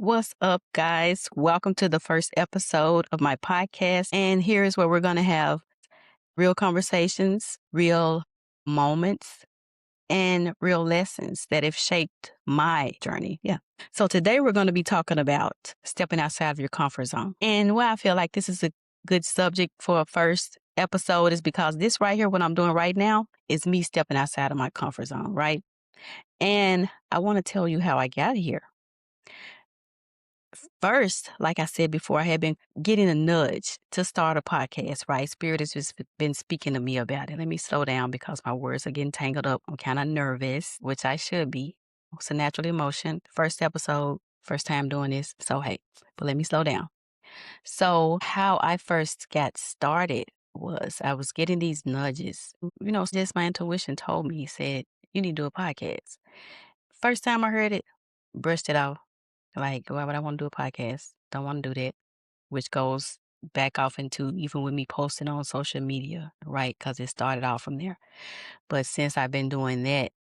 What's up, guys? Welcome to the first episode of my podcast. And here's where we're going to have real conversations, real moments, and real lessons that have shaped my journey. Yeah. So today we're going to be talking about stepping outside of your comfort zone. And why I feel like this is a good subject for a first episode is because this right here, what I'm doing right now, is me stepping outside of my comfort zone, right? And I want to tell you how I got here. First, like I said before, I had been getting a nudge to start a podcast, right? Spirit has just been speaking to me about it. Let me slow down because my words are getting tangled up. I'm kind of nervous, which I should be. It's a natural emotion. First episode, first time doing this. So, hey, but let me slow down. So, how I first got started was I was getting these nudges. Just my intuition told me, said, you need to do a podcast. First time I heard it, brushed it off. Like, why would I want to do a podcast? Don't want to do that, which goes back off into even with me posting on social media, right? Because it started off from there. But since I've been doing that,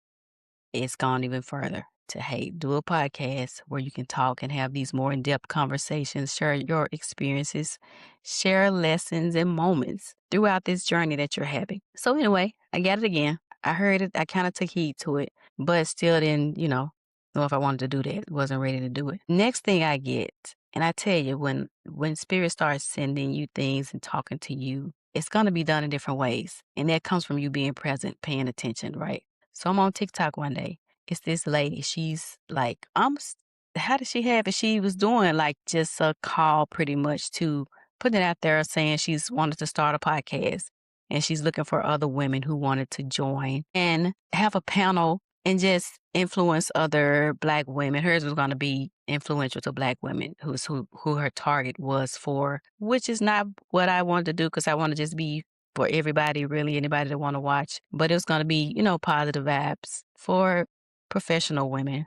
it's gone even further to, hey, do a podcast where you can talk and have these more in depth conversations, share your experiences, share lessons and moments throughout this journey that you're having. So, anyway, I got it again. I heard it. I kind of took heed to it, but still didn't, know if I wanted to do that. Wasn't ready to do it. Next thing I get, and I tell you, when spirit starts sending you things and talking to you, it's going to be done in different ways. And that comes from you being present, paying attention, right? So I'm on TikTok one day. It's this lady. She's like, how did she have it? She was doing like just a call pretty much to putting it out there saying she's wanted to start a podcast and she's looking for other women who wanted to join and have a panel and just influence other Black women. Hers was going to be influential to Black women, who her target was for, which is not what I wanted to do because I want to just be for everybody, really, anybody that want to watch. But it was going to be, positive vibes for professional women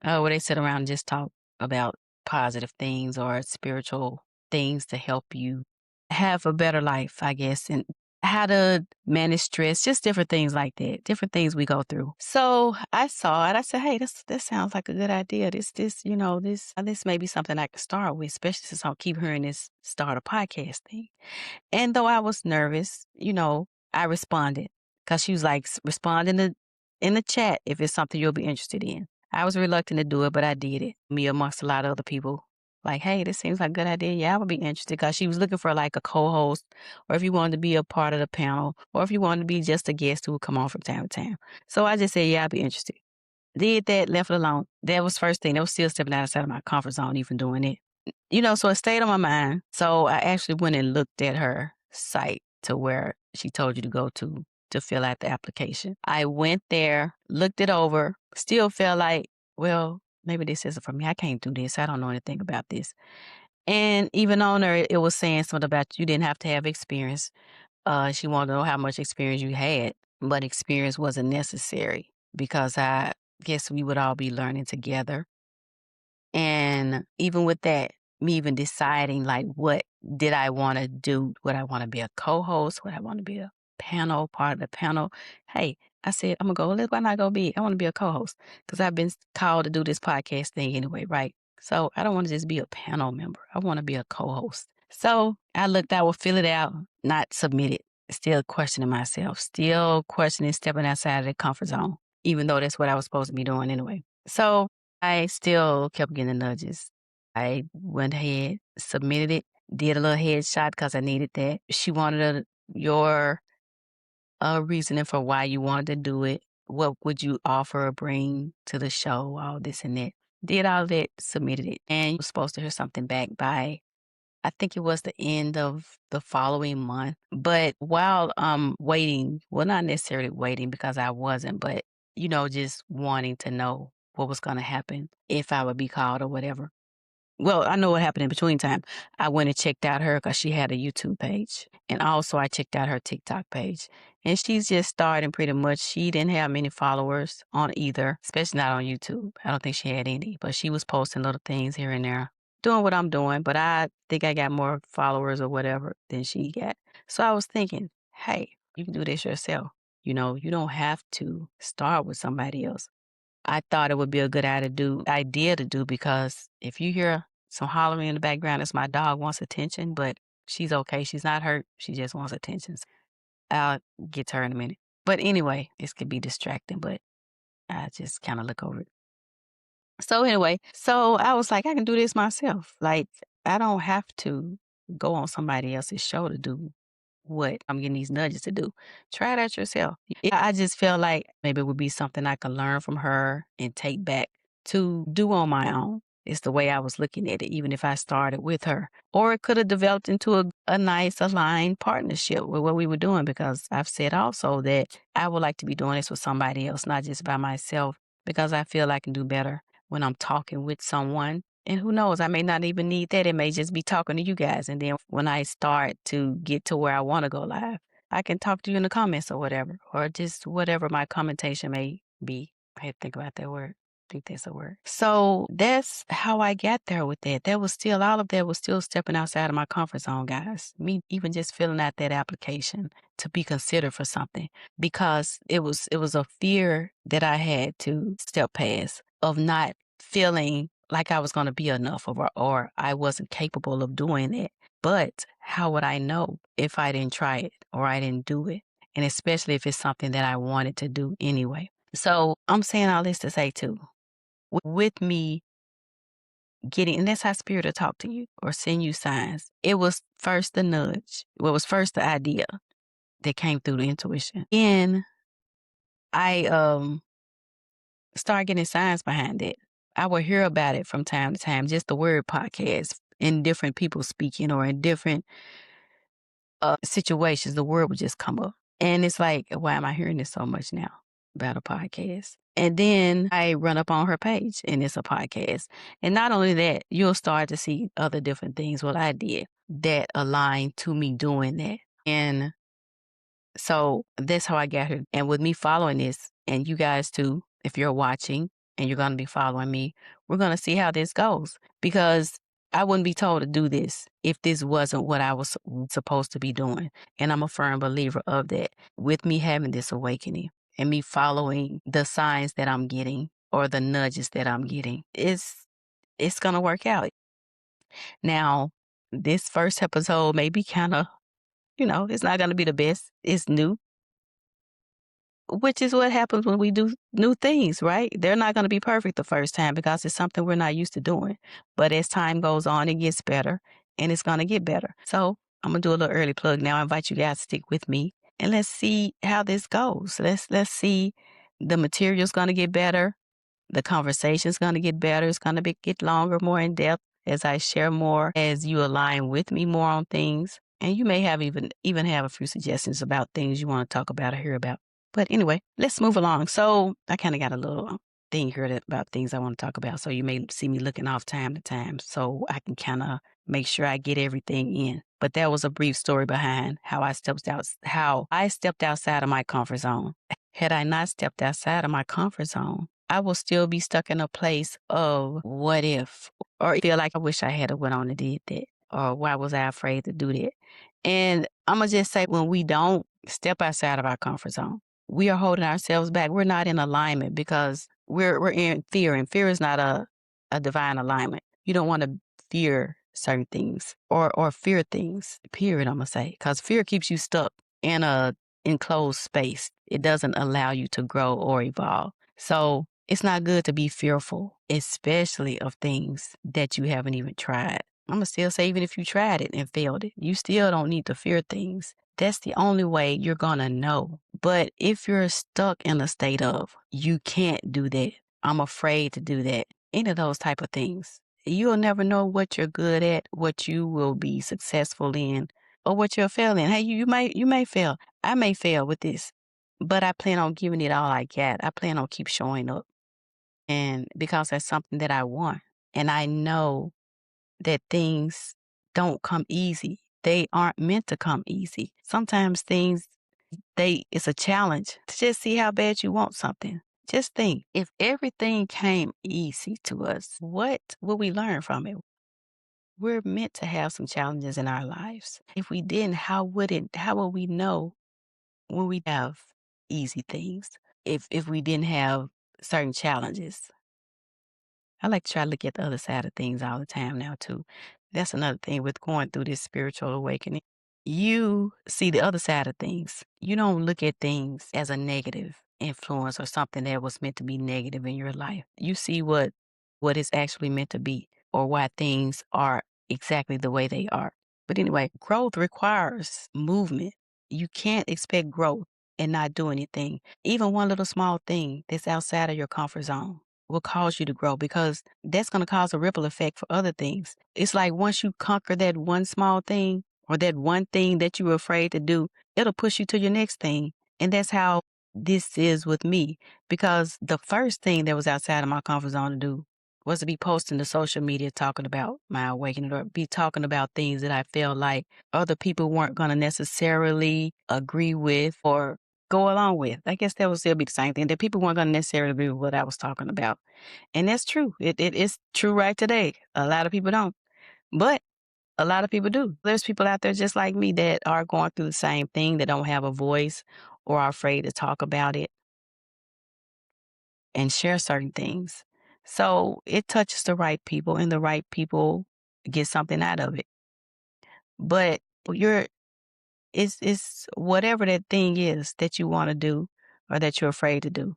where they sit around and just talk about positive things or spiritual things to help you have a better life, I guess, and how to manage stress, just different things like that, different things we go through. So I saw it. I said, hey, this sounds like a good idea. This may be something I could start with, especially since I'll keep hearing this start a podcast thing. And though I was nervous, I responded because she was like, respond in the chat if it's something you'll be interested in. I was reluctant to do it, but I did it. Me amongst a lot of other people. Like, hey, this seems like a good idea. Yeah, I would be interested because she was looking for like a co-host or if you wanted to be a part of the panel or if you wanted to be just a guest who would come on from time to time. So I just said, yeah, I'd be interested. Did that, left it alone. That was first thing. That was still stepping outside of my comfort zone, even doing it. So it stayed on my mind. So I actually went and looked at her site to where she told you to go to fill out the application. I went there, looked it over, still felt like, well, maybe this isn't for me. I can't do this. I don't know anything about this. And even on there, it was saying something about you didn't have to have experience. She wanted to know how much experience you had, but experience wasn't necessary because I guess we would all be learning together. And even with that, me even deciding like what did I want to do? Would I want to be a co-host? Would I want to be a panel, part of the panel? Hey, I said, I'm gonna go, why not go be? I want to be a co-host because I've been called to do this podcast thing anyway, right? So I don't want to just be a panel member. I want to be a co-host. So I looked, I would fill it out, not submit it. Still questioning myself, still questioning stepping outside of the comfort zone, even though that's what I was supposed to be doing anyway. So I still kept getting the nudges. I went ahead, submitted it, did a little headshot because I needed that. She wanted your reasoning for why you wanted to do it. What would you offer or bring to the show? All this and that. Did all that, submitted it, and you was supposed to hear something back by, I think it was the end of the following month. But while waiting, well, not necessarily waiting because I wasn't, but just wanting to know what was going to happen if I would be called or whatever. Well, I know what happened in between time. I went and checked out her because she had a YouTube page. And also I checked out her TikTok page. And she's just starting pretty much. She didn't have many followers on either, especially not on YouTube. I don't think she had any, but she was posting little things here and there, doing what I'm doing. But I think I got more followers or whatever than she got. So I was thinking, hey, you can do this yourself. You don't have to start with somebody else. I thought it would be a good idea to do because if you hear some hollering in the background, it's my dog wants attention, but she's okay. She's not hurt. She just wants attention. I'll get to her in a minute. But anyway, this could be distracting, but I just kind of look over it. So anyway, so I was like, I can do this myself. Like, I don't have to go on somebody else's show to do what I'm getting these nudges to do. Try it out yourself. I just felt like maybe it would be something I could learn from her and take back to do on my own. It's the way I was looking at it, even if I started with her. Or it could have developed into a nice aligned partnership with what we were doing because I've said also that I would like to be doing this with somebody else, not just by myself, because I feel I can do better when I'm talking with someone. And who knows, I may not even need that. It may just be talking to you guys. And then when I start to get to where I want to go live, I can talk to you in the comments or whatever, or just whatever my commentation may be. I had to think about that word. I think that's a word. So that's how I got there with that. All of that was still stepping outside of my comfort zone, guys. Me even just filling out that application to be considered for something because it was a fear that I had to step past of not feeling like I was going to be enough or I wasn't capable of doing it. But how would I know if I didn't try it or I didn't do it? And especially if it's something that I wanted to do anyway. So I'm saying all this to say too, with me getting, and that's how spirit will talk to you or send you signs. It was first the nudge. Well, it was first the idea that came through the intuition. Then I start getting signs behind it. I would hear about it from time to time, just the word podcast in different people speaking or in different situations. The word would just come up. And it's like, why am I hearing this so much now about a podcast? And then I run up on her page and it's a podcast. And not only that, you'll start to see other different things, what I did that align to me doing that. And so that's how I got here. And with me following this, and you guys too, if you're watching and you're going to be following me, we're going to see how this goes because I wouldn't be told to do this if this wasn't what I was supposed to be doing. And I'm a firm believer of that. With me having this awakening and me following the signs that I'm getting or the nudges that I'm getting, it's going to work out. Now, this first episode may be kind of, it's not going to be the best. It's new. Which is what happens when we do new things, right? They're not going to be perfect the first time because it's something we're not used to doing. But as time goes on, it gets better and it's going to get better. So I'm going to do a little early plug now. I invite you guys to stick with me and let's see how this goes. Let's see. The material's going to get better. The conversation's going to get better. It's going to get longer, more in depth as I share more, as you align with me more on things. And you may have even have a few suggestions about things you want to talk about or hear about. But anyway, let's move along. So I kind of got a little thing here about things I want to talk about. So you may see me looking off time to time so I can kind of make sure I get everything in. But that was a brief story behind how I stepped outside of my comfort zone. Had I not stepped outside of my comfort zone, I will still be stuck in a place of what if, or feel like I wish I had went on and did that, or why was I afraid to do that? And I'm going to just say when we don't step outside of our comfort zone, we are holding ourselves back. We're not in alignment because we're in fear, and fear is not a divine alignment. You don't want to fear certain things or fear things, period, I'm going to say, because fear keeps you stuck in a enclosed space. It doesn't allow you to grow or evolve. So it's not good to be fearful, especially of things that you haven't even tried. I'm going to still say, even if you tried it and failed it, you still don't need to fear things. That's the only way you're going to know. But if you're stuck in a state of, you can't do that, I'm afraid to do that, any of those type of things, you'll never know what you're good at, what you will be successful in, or what you'll fail in. Hey, you may fail. I may fail with this, but I plan on giving it all I got. I plan on keep showing up. And because that's something that I want. And I know that things don't come easy. They aren't meant to come easy. Sometimes it's a challenge to just see how bad you want something. Just think, if everything came easy to us, what would we learn from it? We're meant to have some challenges in our lives. If we didn't, how would we know when we have easy things? If we didn't have certain challenges. I like to try to look at the other side of things all the time now too. That's another thing with going through this spiritual awakening. You see the other side of things. You don't look at things as a negative influence or something that was meant to be negative in your life. You see what is actually meant to be or why things are exactly the way they are. But anyway, growth requires movement. You can't expect growth and not do anything. Even one little small thing that's outside of your comfort zone will cause you to grow because that's going to cause a ripple effect for other things. It's like once you conquer that one small thing or that one thing that you were afraid to do, it'll push you to your next thing. And that's how this is with me because the first thing that was outside of my comfort zone to do was to be posting to social media talking about my awakening or be talking about things that I felt like other people weren't going to necessarily agree with or go along with. I guess that would still be the same thing, that people weren't going to necessarily agree with what I was talking about. And that's true. It is true right today. A lot of people don't, but a lot of people do. There's people out there just like me that are going through the same thing, that don't have a voice or are afraid to talk about it and share certain things. So it touches the right people and the right people get something out of it. But you're it's whatever that thing is that you want to do or that you're afraid to do.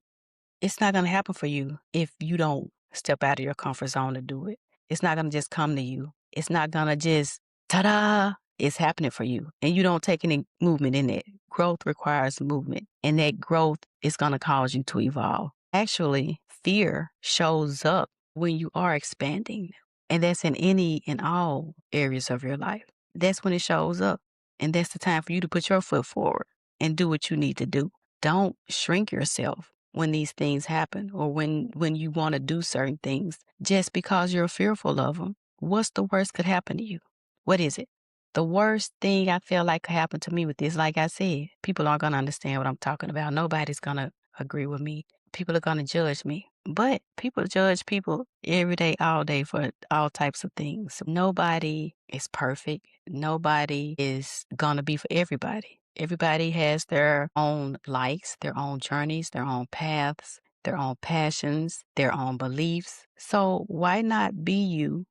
It's not going to happen for you if you don't step out of your comfort zone to do it. It's not going to just come to you. It's not going to just ta-da. It's happening for you. And you don't take any movement in it. Growth requires movement. And that growth is going to cause you to evolve. Actually, fear shows up when you are expanding. And that's in any and all areas of your life. That's when it shows up. And that's the time for you to put your foot forward and do what you need to do. Don't shrink yourself when these things happen or when you want to do certain things just because you're fearful of them. What's the worst could happen to you? What is it? The worst thing I feel like could happen to me with this, like I said, people aren't going to understand what I'm talking about. Nobody's going to agree with me. People are going to judge me. But people judge people every day, all day for all types of things. Nobody is perfect. Nobody is going to be for everybody. Everybody has their own likes, their own journeys, their own paths, their own passions, their own beliefs. So why not be you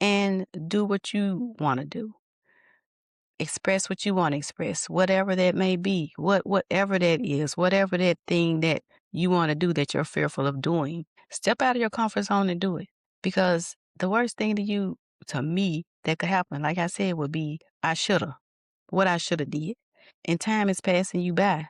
and do what you want to do? Express what you want to express, whatever that may be, whatever that is, whatever that thing that you want to do that you're fearful of doing. Step out of your comfort zone and do it. Because the worst thing to me, that could happen, like I said, would be what I shoulda did. And time is passing you by.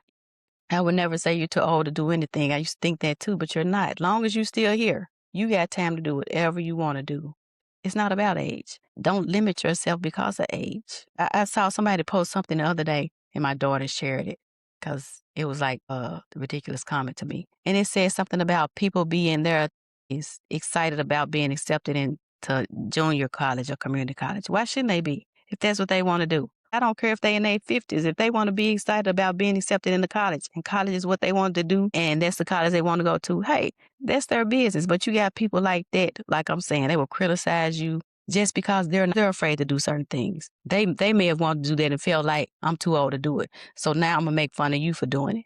I would never say you're too old to do anything. I used to think that too, but you're not. Long as you're still here, you got time to do whatever you want to do. It's not about age. Don't limit yourself because of age. I saw somebody post something the other day, and my daughter shared it because it was like a ridiculous comment to me. And it said something about people being there is excited about being accepted into junior college or community college. Why shouldn't they be if that's what they want to do? I don't care if they in their 50s. If they want to be excited about being accepted into college and college is what they want to do and that's the college they want to go to, hey, that's their business. But you got people like that, like I'm saying, they will criticize you just because they're afraid to do certain things. They may have wanted to do that and felt like I'm too old to do it. So now I'm going to make fun of you for doing it.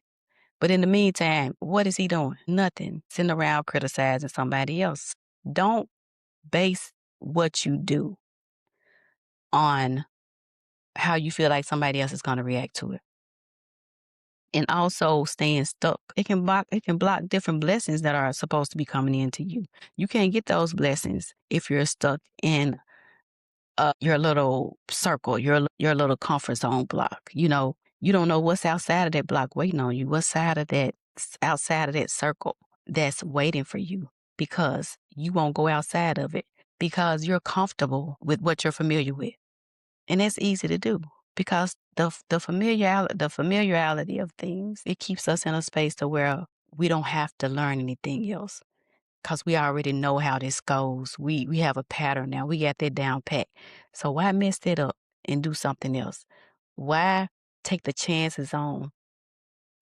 But in the meantime, what is he doing? Nothing. Sitting around criticizing somebody else. Don't base what you do on how you feel like somebody else is going to react to it. And also staying stuck. It can block different blessings that are supposed to be coming into you. You can't get those blessings if you're stuck in your little circle, your little comfort zone block. You know, you don't know what's outside of that block waiting on you. What's outside of that circle that's waiting for you because you won't go outside of it because you're comfortable with what you're familiar with. And that's easy to do because the familiarity of things, it keeps us in a space to where we don't have to learn anything else because we already know how this goes. We have a pattern now. We got that down pat. So why mess it up and do something else? Why take the chances on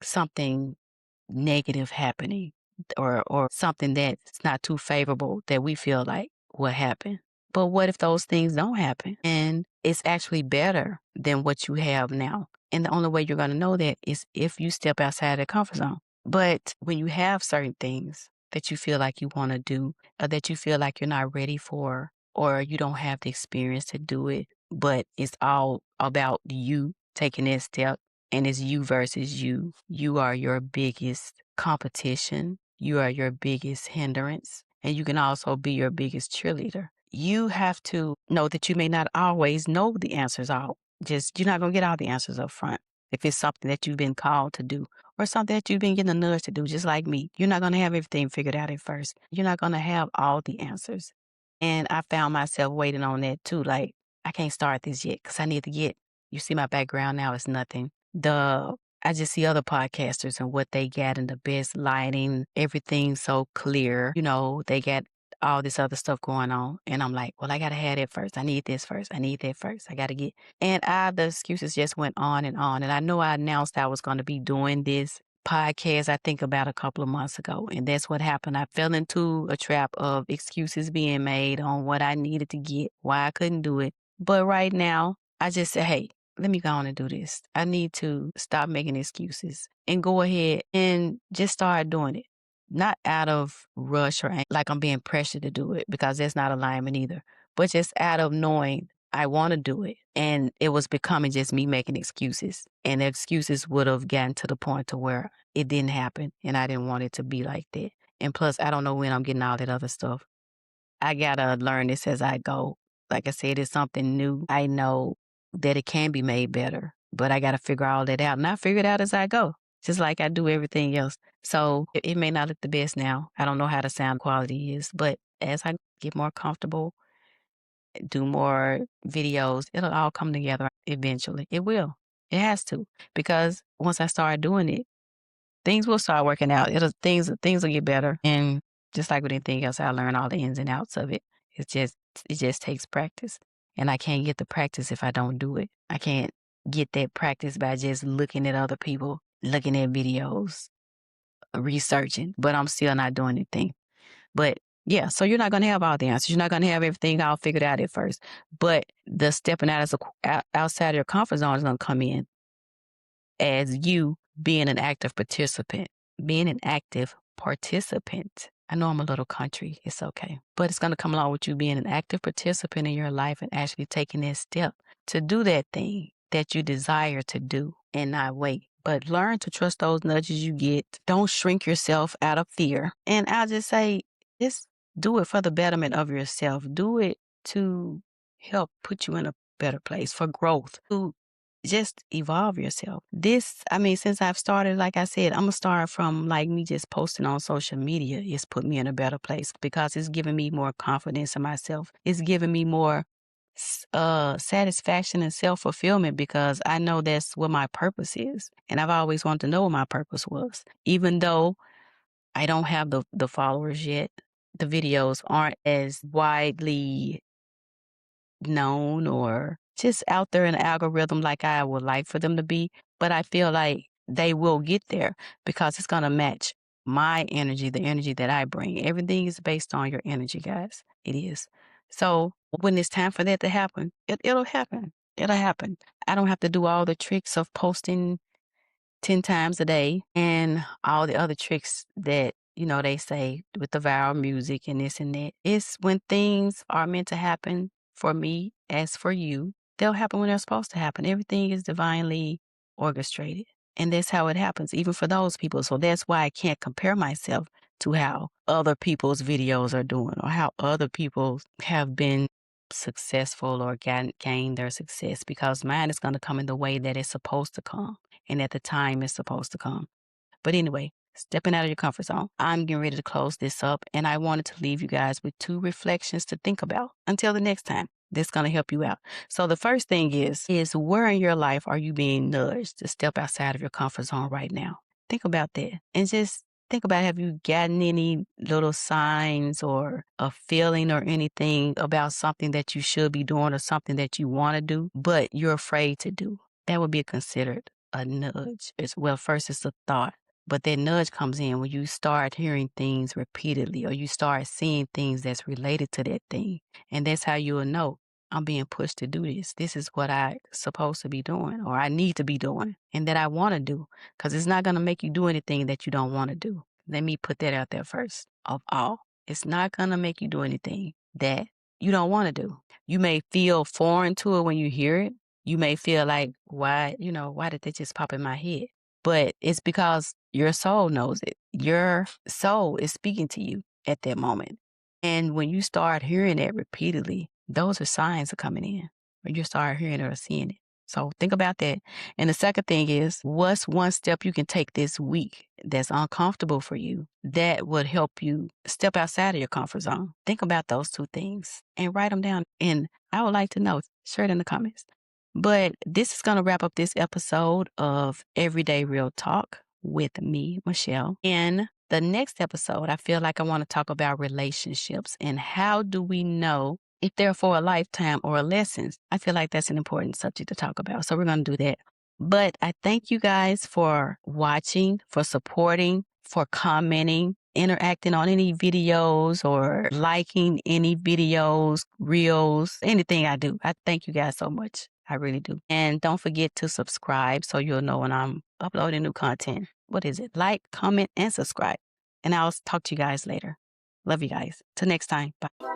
something negative happening or something that's not too favorable that we feel like will happen? But what if those things don't happen and it's actually better than what you have now? And the only way you're going to know that is if you step outside of the comfort zone. But when you have certain things that you feel like you want to do, or that you feel like you're not ready for, or you don't have the experience to do it, but it's all about you taking that step, and it's you versus you. You are your biggest competition. You are your biggest hindrance, and you can also be your biggest cheerleader. You have to know that you may not always know the answers all. Just you're not gonna get all the answers up front. If it's something that you've been called to do, or something that you've been getting a nudge to do, just like me, you're not gonna have everything figured out at first. You're not gonna have all the answers. And I found myself waiting on that too. Like, I can't start this yet because I need to get, you see my background now is nothing. I just see other podcasters and what they got and the best lighting, everything so clear. They got all this other stuff going on. And I'm like, well, I gotta have it first. I need this first. I need that first. I gotta get, and the excuses just went on and on. And I know I announced I was gonna be doing this podcast, I think about a couple of months ago. And that's what happened. I fell into a trap of excuses being made on what I needed to get, why I couldn't do it. But right now, I just said, hey, let me go on and do this. I need to stop making excuses and go ahead and just start doing it. Not out of rush or like I'm being pressured to do it, because that's not alignment either, but just out of knowing I want to do it. And it was becoming just me making excuses. And the excuses would have gotten to the point to where it didn't happen. And I didn't want it to be like that. And plus, I don't know when I'm getting all that other stuff. I got to learn this as I go. Like I said, it's something new. I know that it can be made better, but I got to figure all that out. And I figure it out as I go, just like I do everything else. So it may not look the best now. I don't know how the sound quality is, but as I get more comfortable, do more videos, it'll all come together eventually. It will. It has to. Because once I start doing it, things will start working out. Things will get better. And just like with anything else, I learn all the ins and outs of it. It just takes practice. And I can't get the practice if I don't do it. I can't get that practice by just looking at other people, looking at videos, researching, but I'm still not doing anything. But yeah, so you're not going to have all the answers. You're not going to have everything all figured out at first. But the stepping outside of your comfort zone is going to come in as you being an active participant. Being an active participant. I know I'm a little country. It's okay. But it's going to come along with you being an active participant in your life and actually taking that step to do that thing that you desire to do and not wait. But learn to trust those nudges you get. Don't shrink yourself out of fear. And I'll just say, just do it for the betterment of yourself. Do it to help put you in a better place, for growth, to just evolve yourself. Since I've started, like I said, I'm going to start from like me just posting on social media. It's put me in a better place because it's giving me more confidence in myself. It's giving me more satisfaction and self-fulfillment because I know that's what my purpose is. And I've always wanted to know what my purpose was. Even though I don't have the followers yet, the videos aren't as widely known or just out there in the algorithm like I would like for them to be. But I feel like they will get there because it's going to match my energy, the energy that I bring. Everything is based on your energy, guys. It is. So when it's time for that to happen, it'll happen. It'll happen. I don't have to do all the tricks of posting 10 times a day and all the other tricks that, they say with the viral music and this and that. It's when things are meant to happen for me as for you, they'll happen when they're supposed to happen. Everything is divinely orchestrated. And that's how it happens, even for those people. So that's why I can't compare myself to how other people's videos are doing or how other people have been successful or gained their success, because mine is going to come in the way that it's supposed to come and at the time it's supposed to come. But anyway, stepping out of your comfort zone, I'm getting ready to close this up, and I wanted to leave you guys with 2 reflections to think about until the next time. This is going to help you out. So the first thing is where in your life are you being nudged to step outside of your comfort zone right now? Think about that and just think about, have you gotten any little signs or a feeling or anything about something that you should be doing or something that you want to do, but you're afraid to do? That would be considered a nudge. First it's a thought, but that nudge comes in when you start hearing things repeatedly or you start seeing things that's related to that thing. And that's how you'll know I'm being pushed to do this. This is what I supposed to be doing or I need to be doing and that I want to do because it's not going to make you do anything that you don't want to do. Let me put that out there first of all. It's not going to make you do anything that you don't want to do. You may feel foreign to it when you hear it. You may feel like, why did that just pop in my head? But it's because your soul knows it. Your soul is speaking to you at that moment. And when you start hearing it repeatedly, those are signs of coming in. When you start hearing it or seeing it. So think about that. And the second thing is, what's one step you can take this week that's uncomfortable for you that would help you step outside of your comfort zone? Think about those two things and write them down. And I would like to know, share it in the comments. But this is going to wrap up this episode of Everyday Real Talk with me, Michelle. In the next episode, I feel like I want to talk about relationships and how do we know if they're for a lifetime or lessons. I feel like that's an important subject to talk about. So we're going to do that. But I thank you guys for watching, for supporting, for commenting, interacting on any videos or liking any videos, reels, anything I do. I thank you guys so much. I really do. And don't forget to subscribe so you'll know when I'm uploading new content. What is it? Like, comment, and subscribe. And I'll talk to you guys later. Love you guys. Till next time. Bye.